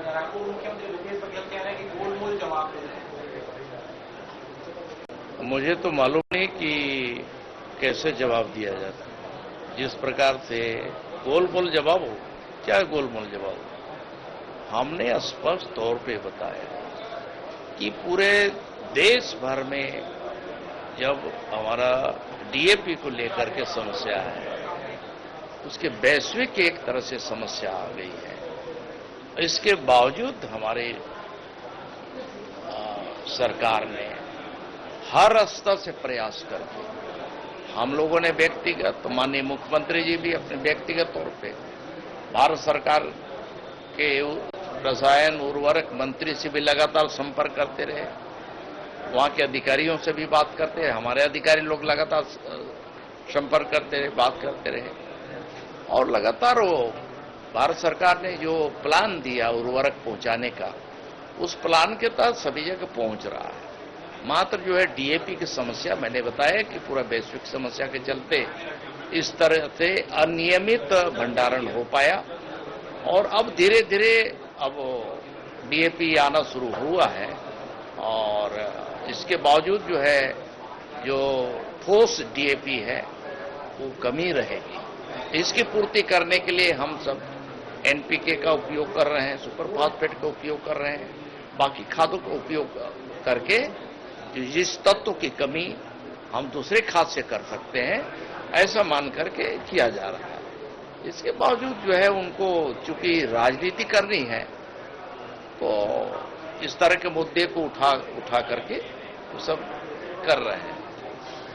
रायपुर मुख्यमंत्री भूपेश बघेल कह रहे हैं कि गोलमोल जवाब दे रहे हैं। मुझे तो मालूम नहीं कि कैसे जवाब दिया जाता है। जिस प्रकार से गोलमोल जवाब हो, क्या गोलमोल जवाब हो? हमने स्पष्ट तौर पे बताया कि पूरे देश भर में जब हमारा डीएपी को लेकर के समस्या है, उसके वैश्विक एक तरह से समस्या आ गई है। इसके बावजूद हमारे सरकार ने हर स्तर से प्रयास करके, हम लोगों ने व्यक्तिगत, तो माननीय मुख्यमंत्री जी भी अपने व्यक्तिगत तौर पे भारत सरकार के रसायन उर्वरक मंत्री से भी लगातार संपर्क करते रहे, वहां के अधिकारियों से भी बात करते रहे, हमारे अधिकारी लोग लगातार संपर्क करते रहे, बात करते रहे, और लगातार वो भारत सरकार ने जो प्लान दिया उर्वरक पहुंचाने का, उस प्लान के तहत सभी जगह पहुंच रहा है। मात्र जो है डीएपी की समस्या, मैंने बताया कि पूरा वैश्विक समस्या के चलते इस तरह से अनियमित भंडारण हो पाया, और अब धीरे धीरे अब डीएपी आना शुरू हुआ है, और इसके बावजूद जो है जो ठोस डीएपी है वो कमी रहेगी। इसकी पूर्ति करने के लिए हम सब एनपीके का उपयोग कर रहे हैं, सुपर फास्फेट का उपयोग कर रहे हैं, बाकी खादों का उपयोग करके जिस तत्व की कमी हम दूसरे खाद से कर सकते हैं, ऐसा मान करके किया जा रहा है। इसके बावजूद जो है उनको चूंकि राजनीति करनी है, तो इस तरह के मुद्दे को उठा करके वो सब कर रहे हैं।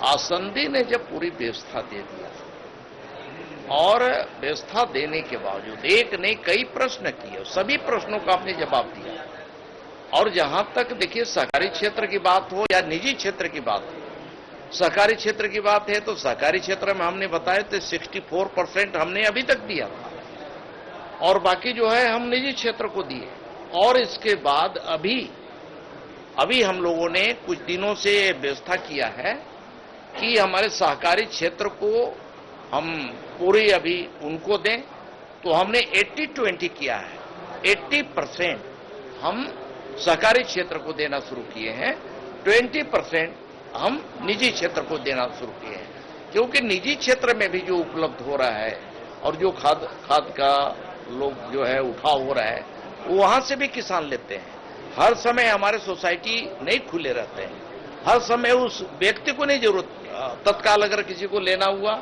आसंदी ने जब पूरी व्यवस्था दे दिया, और व्यवस्था देने के बावजूद एक नहीं कई प्रश्न किए, सभी प्रश्नों का आपने जवाब दिया। और जहां तक देखिए सहकारी क्षेत्र की बात हो या निजी क्षेत्र की बात हो, सहकारी क्षेत्र की बात है तो सहकारी क्षेत्र में हमने बताया तो 64% हमने अभी तक दिया था, और बाकी जो है हम निजी क्षेत्र को दिए। और इसके बाद अभी हम लोगों ने कुछ दिनों से व्यवस्था किया है कि हमारे सहकारी क्षेत्र को हम पूरी अभी उनको दें, तो हमने 80-20 किया है। 80% हम सहकारी क्षेत्र को देना शुरू किए हैं, 20% हम निजी क्षेत्र को देना शुरू किए हैं, क्योंकि निजी क्षेत्र में भी जो उपलब्ध हो रहा है और जो खाद का लोग जो है उठाव हो रहा है, वो वहां से भी किसान लेते हैं। हर समय हमारे सोसाइटी नहीं खुले रहते हैं, हर समय उस व्यक्ति को नहीं जरूरत, तत्काल अगर किसी को लेना हुआ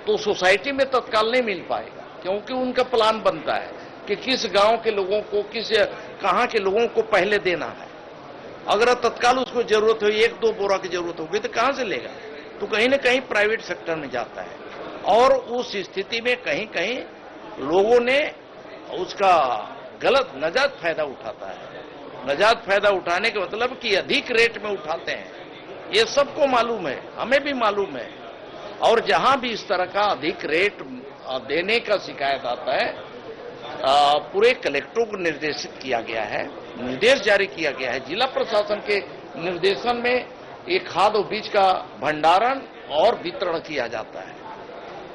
तो सोसाइटी में तत्काल नहीं मिल पाएगा, क्योंकि उनका प्लान बनता है कि किस गांव के लोगों को, कहां के लोगों को पहले देना है। अगर तत्काल उसको जरूरत हो, 1-2 बोरा की जरूरत होगी, तो कहां से लेगा? तो कहीं ना कहीं प्राइवेट सेक्टर में जाता है, और उस स्थिति में कहीं कहीं लोगों ने उसका गलत नाजायज फायदा उठाता है। नाजायज फायदा उठाने का मतलब कि अधिक रेट में उठाते हैं, ये सबको मालूम है, हमें भी मालूम है। और जहां भी इस तरह का अधिक रेट देने का शिकायत आता है, पूरे कलेक्टरों को निर्देशित किया गया है, निर्देश जारी किया गया है, जिला प्रशासन के निर्देशन में एक खाद और बीज का भंडारण और वितरण किया जाता है।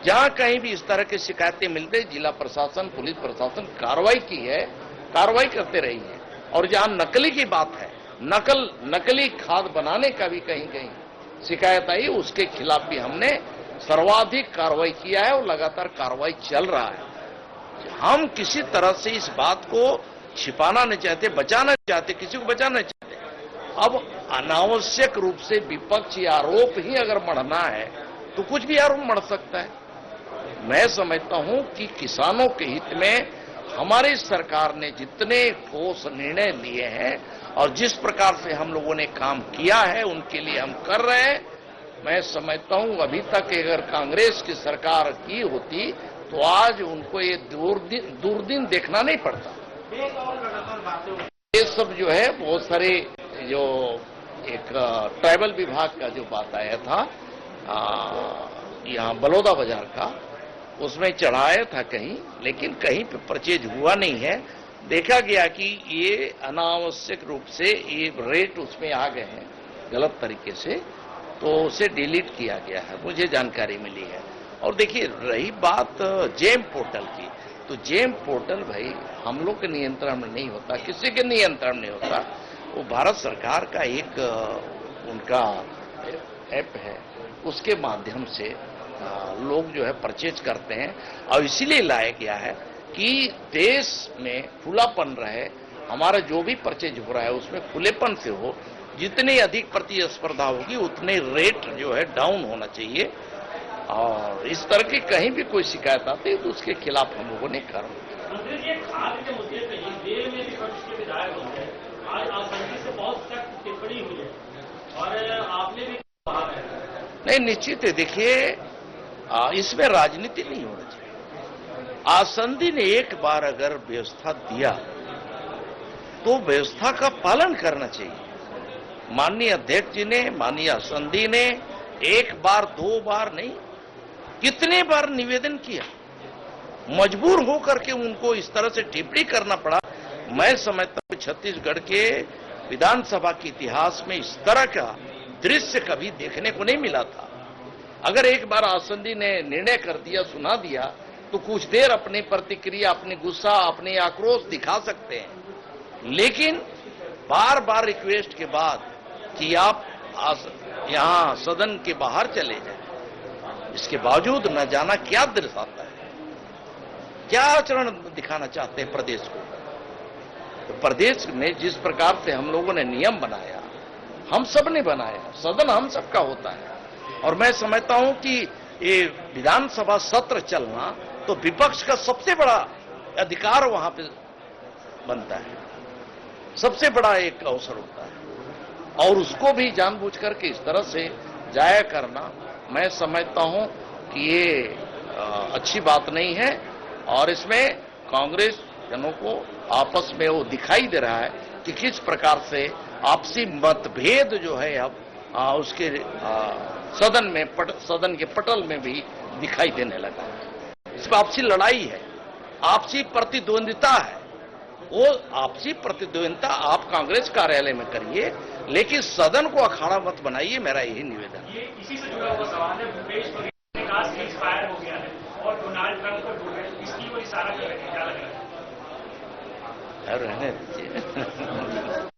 जहां कहीं भी इस तरह की शिकायतें मिलते, जिला प्रशासन, पुलिस प्रशासन कार्रवाई की है, कार्रवाई करते रही है। और जहां नकली की बात है, नकली खाद बनाने का भी कहीं कहीं शिकायत आई, उसके खिलाफ भी हमने सर्वाधिक कार्रवाई किया है, और लगातार कार्रवाई चल रहा है। हम किसी तरह से इस बात को छिपाना नहीं चाहते, बचाना नहीं चाहते, किसी को बचाना नहीं चाहते। अब अनावश्यक रूप से विपक्षी आरोप ही अगर मढ़ना है, तो कुछ भी आरोप मढ़ सकता है। मैं समझता हूं कि किसानों के हित में हमारी सरकार ने जितने ठोस निर्णय लिए हैं और जिस प्रकार से हम लोगों ने काम किया है, उनके लिए हम कर रहे हैं। मैं समझता हूं अभी तक अगर कांग्रेस की सरकार की होती तो आज उनको ये दूरदीन देखना नहीं पड़ता। ये सब जो है बहुत सारे जो एक ट्राइबल विभाग का जो बात आया था यहाँ बलौदा बाजार का, उसमें चढ़ाया था कहीं, लेकिन कहीं पे परचेज हुआ नहीं है। देखा गया कि ये अनावश्यक रूप से ये रेट उसमें आ गए हैं गलत तरीके से, तो उसे डिलीट किया गया है, मुझे जानकारी मिली है। और देखिए रही बात जेम पोर्टल की, तो जेम पोर्टल भाई हम लोग के नियंत्रण में नहीं होता, किसी के नियंत्रण में होता। वो भारत सरकार का एक उनका ऐप है, उसके माध्यम से लोग जो है परचेज करते हैं और इसीलिए लाया गया है कि देश में खुलापन रहे, हमारा जो भी परचेज हो रहा है उसमें खुलेपन से हो। जितनी अधिक प्रतिस्पर्धा होगी उतने रेट जो है डाउन होना चाहिए और इस तरह की कहीं भी कोई शिकायत आती है तो उसके खिलाफ हम लोगों ने कार्रवाई। मंत्री जी, खाद के मुद्दे पे ही देर में विपक्ष के विधायक होंगे, आज आसंदी से बहुत सख्त टिप्पणी हुई है और आपने भी कहा है। नहीं, निश्चित है। देखिए, इसमें राजनीति नहीं होना चाहिए। आसंदी ने एक बार अगर व्यवस्था दिया तो व्यवस्था का पालन करना चाहिए। माननीय अध्यक्ष जी ने, माननीय आसंदी ने एक बार दो बार नहीं, कितने बार निवेदन किया, मजबूर होकर के उनको इस तरह से टिप्पणी करना पड़ा। मैं समझता हूं छत्तीसगढ़ के विधानसभा के इतिहास में इस तरह का दृश्य कभी देखने को नहीं मिला था। अगर एक बार आसंदी ने निर्णय कर दिया, सुना दिया, तो कुछ देर अपनी प्रतिक्रिया, अपनी गुस्सा, अपनी आक्रोश दिखा सकते हैं, लेकिन बार बार रिक्वेस्ट के बाद कि आप यहां सदन के बाहर चले जाएं, इसके बावजूद न जाना क्या दर्शाता है, क्या आचरण दिखाना चाहते हैं प्रदेश को। तो प्रदेश में जिस प्रकार से हम लोगों ने नियम बनाया, हम सब ने बनाया, सदन हम सबका होता है और मैं समझता हूं कि ये विधानसभा सत्र चलना तो विपक्ष का सबसे बड़ा अधिकार वहां पे बनता है, सबसे बड़ा एक अवसर होता है और उसको भी जानबूझकर के इस तरह से जाया करना मैं समझता हूं कि ये अच्छी बात नहीं है और इसमें कांग्रेस जनों को आपस में वो दिखाई दे रहा है कि किस प्रकार से आपसी मतभेद जो है अब उसके सदन के पटल में भी दिखाई देने लगा है। इसमें आपसी लड़ाई है, आपसी प्रतिद्वंदिता है। वो आपसी प्रतिद्वंदिता आप कांग्रेस कार्यालय में करिए, लेकिन सदन को अखाड़ा मत बनाइए, मेरा यही निवेदन है। ये इसी से जुड़ा हुआ सवाल है। भूपेश बघेल ने कहा सीज फायर हो गया है और डोनाल्ड ट्रंप को ढूंढ रहे हैं, इसकी वो इशारा कर रहे हैं, क्या लग रहा है? रहने दीजिए।